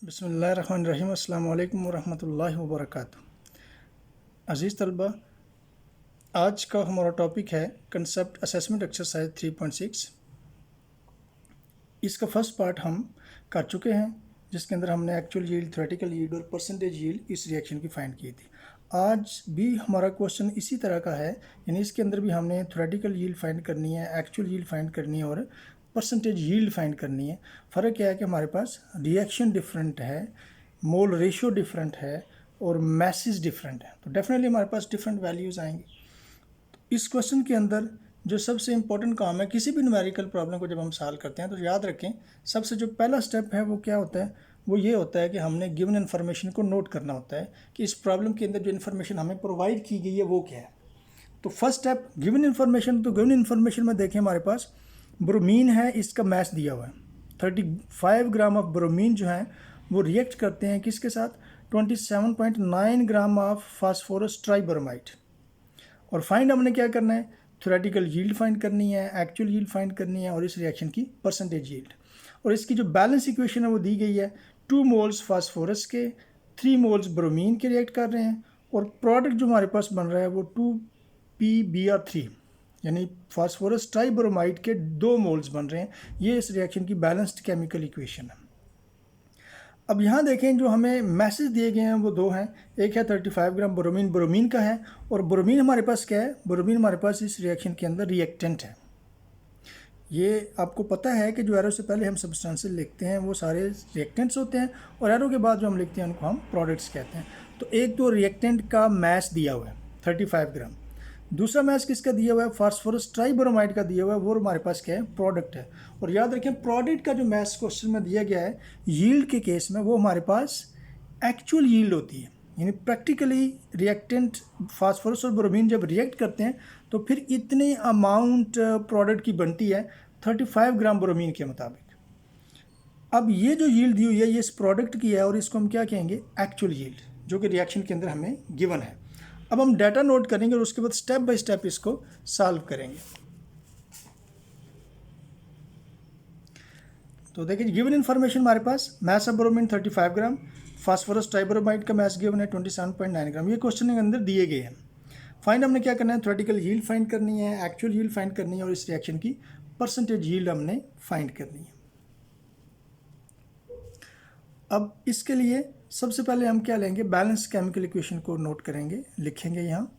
बिस्मिल्लाहिर्रहमानिर्रहीम अस्सलाम वालेकुम वरहमतुल्लाहि वबरकातुहू। अज़ीज़ तलबा, आज का हमारा टॉपिक है कंसेप्ट असेसमेंट एक्सरसाइज 3.6। इसका फर्स्ट पार्ट हम कर चुके हैं, जिसके अंदर हमने एक्चुअल यील्ड, थ्योरेटिकल यील्ड और परसेंटेज यील्ड इस रिएक्शन की फाइंड की थी। आज भी हमारा क्वेश्चन इसी तरह का है, यानी इसके अंदर भी हमने थ्योरेटिकल यील्ड फाइंड करनी है, एक्चुअल यील्ड फाइंड करनी है और परसेंटेज यील्ड फाइंड करनी है। फ़र्क क्या है कि हमारे पास रिएक्शन डिफरेंट है, मोल रेशियो डिफरेंट है और मैसेज डिफरेंट है, तो डेफिनेटली हमारे पास डिफरेंट वैल्यूज़ आएंगी। तो इस क्वेश्चन के अंदर जो सबसे इम्पोर्टेंट काम है, किसी भी न्यूमेरिकल प्रॉब्लम को जब हम सॉल्व करते हैं तो याद रखें, सबसे जो पहला स्टेप है वो क्या होता है, वो ये होता है कि हमने गिवन इन्फॉर्मेशन को नोट करना होता है कि इस प्रॉब्लम के अंदर जो इन्फॉर्मेशन हमें प्रोवाइड की गई है वो क्या है। तो फर्स्ट स्टेप गिवन इन्फॉर्मेशन। तो गिवन इन्फॉर्मेशन में देखें, हमारे पास ब्रोमीन है, इसका मैस दिया हुआ है 35 ग्राम ऑफ ब्रोमीन जो है वो रिएक्ट करते हैं किसके साथ, 27.9 ग्राम ऑफ फास्फोरस ट्राइब्रोमाइड। और फाइंड हमने क्या करना है, थ्योरेटिकल यील्ड फाइंड करनी है, एक्चुअल यील्ड फाइंड करनी है और इस रिएक्शन की परसेंटेज यील्ड। और इसकी जो बैलेंस इक्वेशन है वो दी गई है, 2 मोल्स फास्फोरस के 3 मोल्स ब्रोमीन के रिएक्ट कर रहे हैं और प्रोडक्ट जो हमारे पास बन रहा है वो 2PBr3 यानी फास्फोरस ट्राइब्रोमाइड के 2 मोल्स बन रहे हैं। ये इस रिएक्शन की बैलेंस्ड केमिकल इक्वेशन है। अब यहाँ देखें, जो हमें मैसेज दिए गए हैं वो दो हैं, एक है 35 ग्राम ब्रोमीन का है और ब्रोमीन हमारे पास क्या है, ब्रोमीन हमारे पास इस रिएक्शन के अंदर रिएक्टेंट है। ये आपको पता है कि जो एरो से पहले हम सब्सटेंसेस लिखते हैं वो सारे रिएक्टेंट्स होते हैं और एरो के बाद जो हम लिखते हैं उनको हम प्रोडक्ट्स कहते हैं। तो एक तो रिएक्टेंट का मैस दिया हुआ है 35 ग्राम, दूसरा मैच किसका दिया हुआ है, फास्फोरस ट्राइब्रोमाइड का दिया हुआ है, वो हमारे पास क्या है, प्रोडक्ट है। और याद रखें, प्रोडक्ट का जो मैच क्वेश्चन में दिया गया है यील्ड के केस में, वो हमारे पास एक्चुअल यील्ड होती है, यानी प्रैक्टिकली रिएक्टेंट फास्फोरस और ब्रोमीन जब रिएक्ट करते हैं तो फिर इतनी अमाउंट प्रोडक्ट की बनती है 35 ग्राम ब्रोमीन के मुताबिक। अब ये जो यील्ड दी हुई है ये इस प्रोडक्ट की है और इसको हम क्या कहेंगे, एक्चुअल यील्ड, जो कि रिएक्शन के अंदर हमें गिवन है। अब हम डाटा नोट करेंगे और उसके बाद स्टेप बाय स्टेप इसको सॉल्व करेंगे। तो देखिए, गिवन इन्फॉर्मेशन हमारे पास mass of bromine 35 gram, phosphorus tribromide का मैस गिवन है 27.9 ग्राम। ये क्वेश्चन के अंदर दिए गए हैं। फाइंड हमने क्या करना है, थ्योरेटिकल यील्ड फाइंड करनी है, एक्चुअल यील्ड फाइंड करनी है और इस रिएक्शन की परसेंटेज यील्ड हमने फाइंड करनी है। अब इसके लिए सबसे पहले हम क्या लेंगे, बैलेंस केमिकल इक्वेशन को नोट करेंगे, लिखेंगे यहाँ।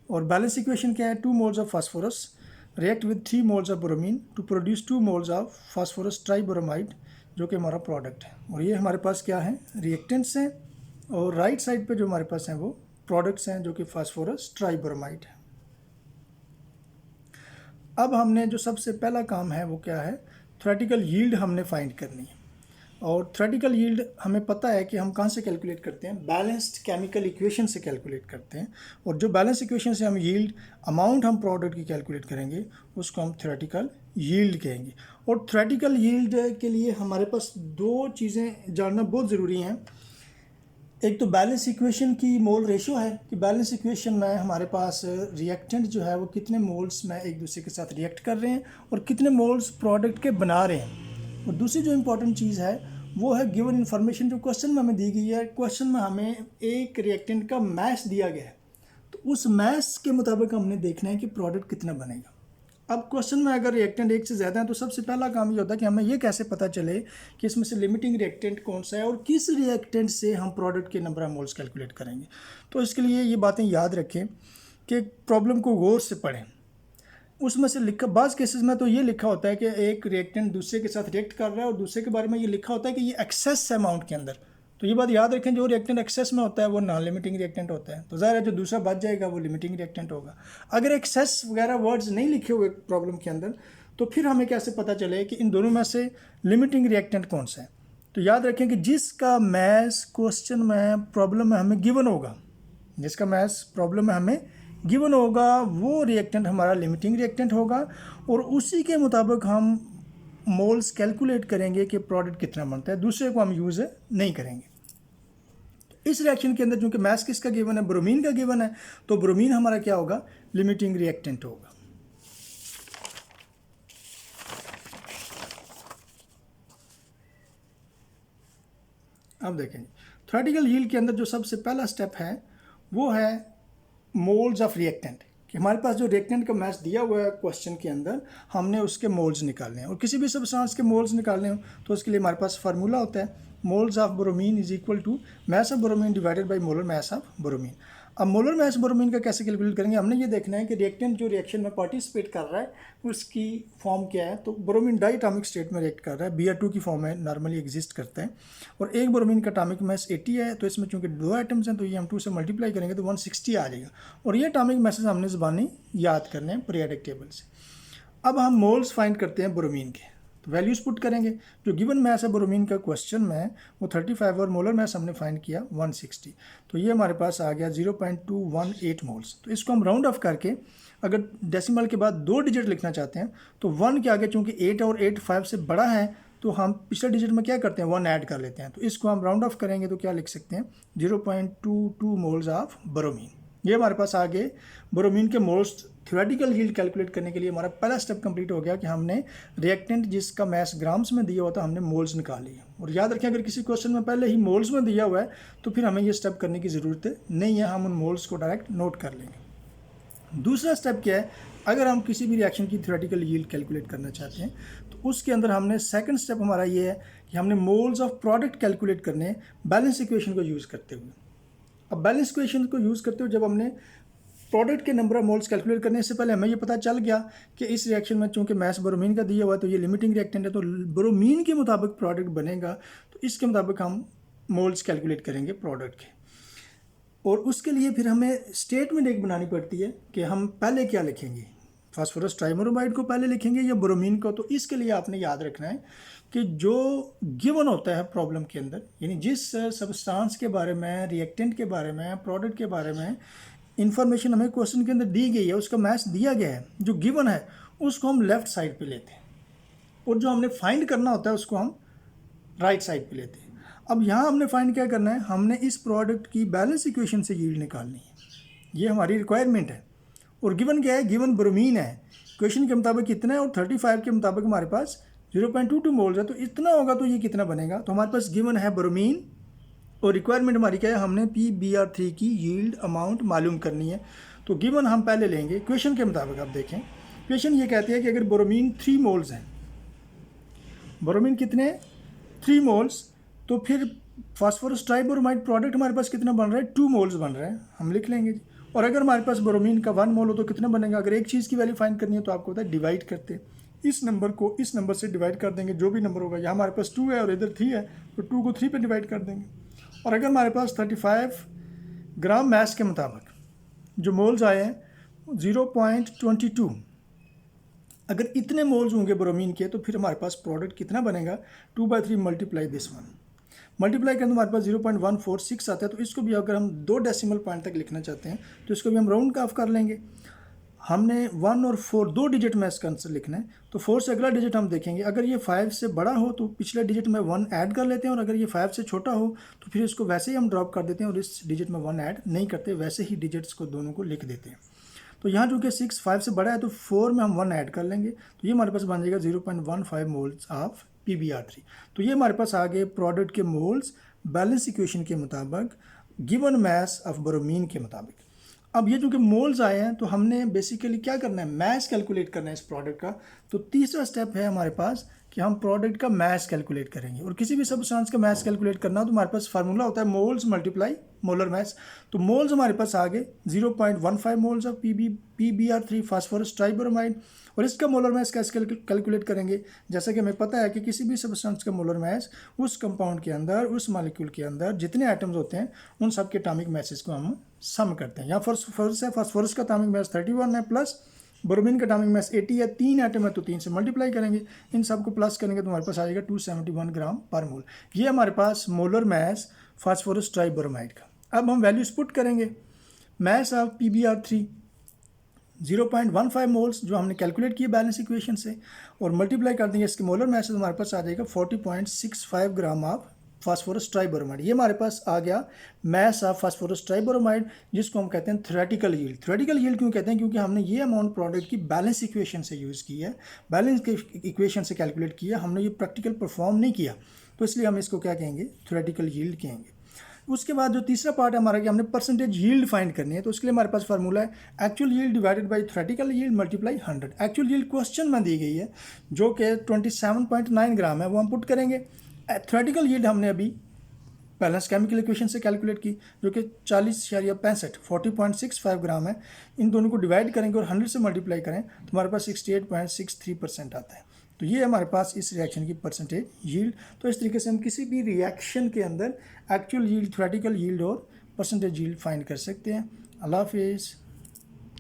और बैलेंस इक्वेशन क्या है, 2 moles of phosphorus react with 3 moles of bromine to produce 2 moles of phosphorus tribromide, जो कि हमारा प्रोडक्ट है। और ये हमारे पास क्या है, रिएक्टेंट्स हैं और राइट साइड पे जो हमारे पास हैं वो प्रोडक्ट्स हैं, जो कि फास्फोरस ट्राइब्रोमाइड है। अब हमने जो सबसे पहला काम है वो क्या है, थ्योरेटिकल यील्ड हमने फाइंड करनी है। और थ्योरेटिकल यील्ड हमें पता है कि हम कहाँ से कैलकुलेट करते हैं, बैलेंस्ड केमिकल इक्वेशन से कैलकुलेट करते हैं। और जो बैलेंस इक्वेशन से हम यील्ड अमाउंट हम प्रोडक्ट की कैलकुलेट करेंगे उसको हम थ्योरेटिकल यील्ड कहेंगे। और थ्योरेटिकल यील्ड के लिए हमारे पास दो चीज़ें जानना बहुत ज़रूरी हैं। एक तो बैलेंस इक्वेशन की मोल रेशियो है कि बैलेंस इक्वेशन में हमारे पास रिएक्टेंट जो है वो कितने मोल्स में एक दूसरे के साथ रिएक्ट कर रहे हैं और कितने मोल्स प्रोडक्ट के बना रहे हैं। और दूसरी जो इम्पोर्टेंट चीज़ है वो है गिवन इन्फॉर्मेशन, जो क्वेश्चन में हमें दी गई है। क्वेश्चन में हमें एक रिएक्टेंट का मैस दिया गया है, तो उस मैस के मुताबिक हमने देखना है कि प्रोडक्ट कितना बनेगा। अब क्वेश्चन में अगर रिएक्टेंट एक से ज़्यादा है तो सबसे पहला काम ये होता है कि हमें ये कैसे पता चले कि इसमें से लिमिटिंग रिएक्टेंट कौन सा है और किस रिएक्टेंट से हम प्रोडक्ट के नंबर ऑफ मोल्स कैलकुलेट करेंगे। तो इसके लिए ये बातें याद रखें कि प्रॉब्लम को गौर से पढ़ें। उसमें से लिखा, बाज़ केसेस में तो ये लिखा होता है कि एक रिएक्टेंट दूसरे के साथ रिएक्ट कर रहा है और दूसरे के बारे में ये लिखा होता है कि ये एक्सेस अमाउंट के अंदर। तो ये बात याद रखें, जो रिएक्टेंट एक्सेस में होता है वो नॉन लिमिटिंग रिएक्टेंट होता है, तो ज़ाहिर है जो दूसरा बच जाएगा वो लिमिटिंग रिएक्टेंट होगा। अगर एक्सेस वगैरह वर्ड्स नहीं लिखे हुए प्रॉब्लम के अंदर तो फिर हमें कैसे पता चले कि इन दोनों में से लिमिटिंग रिएक्टेंट कौन सा है। तो याद रखें कि जिसका मैस क्वेश्चन में प्रॉब्लम में हमें गिवन होगा, जिसका मैस प्रॉब्लम में हमें गिवन होगा वो रिएक्टेंट हमारा लिमिटिंग रिएक्टेंट होगा और उसी के मुताबिक हम मोल्स कैलकुलेट करेंगे कि प्रोडक्ट कितना बनता है, दूसरे को हम यूज़ नहीं करेंगे। इस रिएक्शन के अंदर चूंकि मैस किसका गिवन है, ब्रोमीन का गिवन है, तो ब्रोमीन हमारा क्या होगा, लिमिटिंग रिएक्टेंट होगा। अब देखें थ्योरेटिकल यील्ड के अंदर जो सबसे पहला स्टेप है वो है मोल्स ऑफ रिएक्टेंट, कि हमारे पास जो रिएक्टेंट का मैच दिया हुआ है क्वेश्चन के अंदर, हमने उसके मोल्स निकालने हैं। और किसी भी सब्सटेंस के मोल्स निकालने हो तो उसके लिए हमारे पास फार्मूला होता है, moles of bromine is equal to mass of bromine divided by molar mass of bromine. अब मोलर मास ब्रोमीन का कैसे कैलकुलेट करेंगे, हमने ये देखना है कि रिएक्टेंट जो रिएक्शन में पार्टिसिपेट कर रहा है उसकी फॉर्म क्या है। तो ब्रोमीन डाइटॉमिक स्टेट में रिएक्ट कर रहा है, Br2 की फॉर्म में नॉर्मली एग्जिस्ट करता है, और एक ब्रोमीन का एटॉमिक मास 80 है। तो इसमें चूंकि 2 एटम्स हैं तो ये हम 2 से मल्टीप्लाई करेंगे तो 160 आ जाएगा। और ये एटॉमिक मासेस हमने ज़बानी याद करने हैं पीरियोडिक टेबल से। अब हम मोल्स फाइंड करते हैं ब्रोमीन के, तो वैल्यूज़ पुट करेंगे। जो गिवन मैस है ब्रोमीन का क्वेश्चन में वो 35 और मोलर मैस हमने फाइंड किया 160। तो ये हमारे पास आ गया 0.218 मोल्स। तो इसको हम राउंड ऑफ करके अगर डेसिमल के बाद 2 डिजिट लिखना चाहते हैं तो 1 के आगे चूँकि 8 और 8 5 से बड़ा है तो हम पिछले डिजिट में क्या करते हैं 1 ऐड कर लेते हैं। तो इसको हम राउंड ऑफ करेंगे तो क्या लिख सकते हैं 0.22 मोल्स ऑफ ब्रोमीन। ये हमारे पास आगे ब्रोमीन के मोल्स थ्योरेटिकल यील्ड कैलकुलेट करने के लिए हमारा पहला स्टेप कंप्लीट हो गया कि हमने रिएक्टेंट जिसका मैस ग्राम्स में दिया हुआ था हमने मोल्स निकाल लिए। और याद रखें अगर किसी क्वेश्चन में पहले ही मोल्स में दिया हुआ है तो फिर हमें ये स्टेप करने की ज़रूरत नहीं है, हम उन मोल्स को डायरेक्ट नोट कर लेंगे। दूसरा स्टेप क्या है, अगर हम किसी भी रिएक्शन की थ्योरेटिकल यील्ड कैलकुलेट करना चाहते हैं तो उसके अंदर हमने सेकंड स्टेप हमारा ये है कि हमने मोल्स ऑफ प्रोडक्ट कैलकुलेट करने हैं बैलेंस इक्वेशन को यूज़ करते हुए। अब बैलेंस इक्वेशन को यूज़ करते हुए जब हमने प्रोडक्ट के नंबर ऑफ मोल्स कैलकुलेट करने से पहले हमें ये पता चल गया कि इस रिएक्शन में चूंकि मैस ब्रोमीन का दिया हुआ है तो ये लिमिटिंग रिएक्टेंट है, तो ब्रोमीन के मुताबिक प्रोडक्ट बनेगा, तो इसके मुताबिक हम मोल्स कैलकुलेट करेंगे प्रोडक्ट के। और उसके लिए फिर हमें स्टेटमेंट एक बनानी पड़ती है कि हम पहले क्या लिखेंगे, फास्फोरस ट्राइब्रोमाइड को पहले लिखेंगे या ब्रोमीन को। तो इसके लिए आपने याद रखना है कि जो गिवन होता है प्रॉब्लम के अंदर, यानी जिस सब्सटेंस के बारे में, रिएक्टेंट के बारे में, प्रोडक्ट के बारे में इन्फॉर्मेशन हमें क्वेश्चन के अंदर दी गई है, उसका मैच दिया गया है, जो गिवन है उसको हम लेफ्ट साइड पे लेते हैं और जो हमने फाइंड करना होता है उसको हम राइट साइड पे लेते हैं। अब यहाँ हमने फाइंड क्या करना है, हमने इस प्रोडक्ट की बैलेंस इक्वेशन से यील्ड निकालनी है, ये हमारी रिक्वायरमेंट है। और गिवन क्या है, गिवन ब्रोमीन है, क्वेश्चन के मुताबिक कितना है और 35 के मुताबिक हमारे पास 0.22 मोल्स है, तो इतना होगा तो ये कितना बनेगा। तो हमारे पास गिवन है ब्रोमीन और रिक्वायरमेंट हमारी क्या है, हमने PBr3 की यील्ड अमाउंट मालूम करनी है। तो गिवन हम पहले लेंगे क्वेश्चन के मुताबिक। आप देखें क्वेश्चन ये कहते हैं कि अगर ब्रोमीन 3 मोल्स हैं, ब्रोमीन कितने 3 मोल्स, तो फिर फास्फोरस ट्राइब्रोमाइड प्रोडक्ट हमारे पास कितना बन रहा है 2 मोल्स बन रहा है, हम लिख लेंगे। और अगर हमारे पास ब्रोमीन का 1 मोल हो तो कितना बनेगा। अगर एक चीज़ की वैल्यू फाइंड करनी है तो आपको पता है डिवाइड करते, इस नंबर को इस नंबर से डिवाइड कर देंगे, जो भी नंबर होगा। यहाँ हमारे पास 2 है और इधर 3 है तो 2 को 3 पे डिवाइड कर देंगे। और अगर हमारे पास 35 ग्राम मैस के मुताबिक जो मोल्स आए हैं 0.22, अगर इतने मोल्स होंगे ब्रोमीन के तो फिर हमारे पास प्रोडक्ट कितना बनेगा 2/3 मल्टीप्लाई दिस वन, मल्टीप्लाई करने हमारे पास 0.146 आता है। तो इसको भी अगर हम 2 डेसिमल पॉइंट तक लिखना चाहते हैं तो इसको भी हम राउंड ऑफ कर लेंगे। हमने 1 और 4 2 डिजिट में इसका आंसर लिखना है, तो 4 से अगला डिजिट हम देखेंगे। अगर ये 5 से बड़ा हो तो पिछले डिजिट में 1 ऐड कर लेते हैं, और अगर ये 5 से छोटा हो तो फिर इसको वैसे ही हम ड्रॉप कर देते हैं और इस डिजिट में 1 ऐड नहीं करते, वैसे ही डिजिट्स को दोनों को लिख देते हैं। तो यहाँ जो कि 6 5 से बड़ा है तो 4 में हम 1 ऐड कर लेंगे, तो ये हमारे पास बन जाएगा 0.15 मोल्स ऑफ PBr3। तो ये हमारे पास आ गए प्रोडक्ट के मोल्स बैलेंस इक्वेशन के मुताबिक गिवन मैस ऑफ ब्रोमीन के मुताबिक। अब ये जो कि मोल्स आए हैं तो हमने बेसिकली क्या करना है, मैस कैलकुलेट करना है इस प्रोडक्ट का। तो तीसरा स्टेप है हमारे पास कि हम प्रोडक्ट का मैस कैलकुलेट करेंगे। और किसी भी सब्सटेंस का मैस कैलकुलेट करना हो तो हमारे पास फार्मूला होता है मोल्स मल्टीप्लाई मोलर मैस। तो मोल्स हमारे पास आ गए 0.15 moles of PBr3 phosphorus tribromide. और इसका मोलर मैस कैसे कैलकुलेट करेंगे, जैसा कि हमें पता है कि किसी भी सब्सटेंस का मोलर मैस उस कंपाउंड के अंदर, उस मॉलिक्यूल के अंदर जितने एटम्स होते हैं उन सब के एटॉमिक मैसेज को हम सम करते हैं। यहाँ फास्फोरस है, फास्फोरस का एटॉमिक मैस 31 है, प्लस ब्रोमीन का एटॉमिक मैस 80 है, 3 एटम है तो 3 से मल्टीप्लाई करेंगे, इन सब को प्लस करेंगे तो हमारे पास आ जाएगा 271 ग्राम पर मोल। ये हमारे पास मोलर मैस फास्फोरस ट्राइब्रोमाइड का। अब हम वैल्यूज पुट करेंगे, मैस ऑफ PBr3 0.15 मोल्स जो हमने कैलकुलेट किए बैलेंस इक्वेशन से, और मल्टीप्लाई कर देंगे इसके मोलर मैस, हमारे पास आ जाएगा 40.65 ग्राम ऑफ फास्फोरस ट्राइब्रोमाइड। ये हमारे पास आ गया मैस ऑफ फास्फोरस ट्राइब्रोमाइड, जिसको हम कहते हैं थ्योरेटिकल यील्ड। थ्योरेटिकल यील्ड क्यों कहते हैं, क्योंकि हमने ये अमाउंट प्रोडक्ट की बैलेंस इक्वेशन से यूज़ की है, बैलेंस इक्वेशन से कैलकुलेट किया, हमने ये प्रैक्टिकल परफॉर्म नहीं किया। तो इसलिए हम इसको क्या कहेंगे, थ्योरेटिकल यील्ड कहेंगे। उसके बाद जो तीसरा पार्ट है हमारा कि हमने परसेंटेज यील्ड फाइंड करनी है, तो उसके लिए हमारे पास फार्मूला है actual yield divided by theoretical yield multiply 100। Actual yield question में दी गई है जो कि 27.9 ग्राम है, वो हम पुट करेंगे। थ्योरेटिकल यील्ड हमने अभी बैलेंस केमिकल इक्वेशन से कैलकुलेट की जो कि 40.65 ग्राम है। इन दोनों को डिवाइड करेंगे और 100 से मल्टीप्लाई करें तो हमारे पास 68.63% आता है। तो ये हमारे पास इस रिएक्शन की परसेंटेज यील्ड। तो इस तरीके से हम किसी भी रिएक्शन के अंदर एक्चुअल यील्ड, थ्योरेटिकल यील्ड और परसेंटेज यील्ड फाइंड कर सकते हैं। अल्लाह हाफिज़।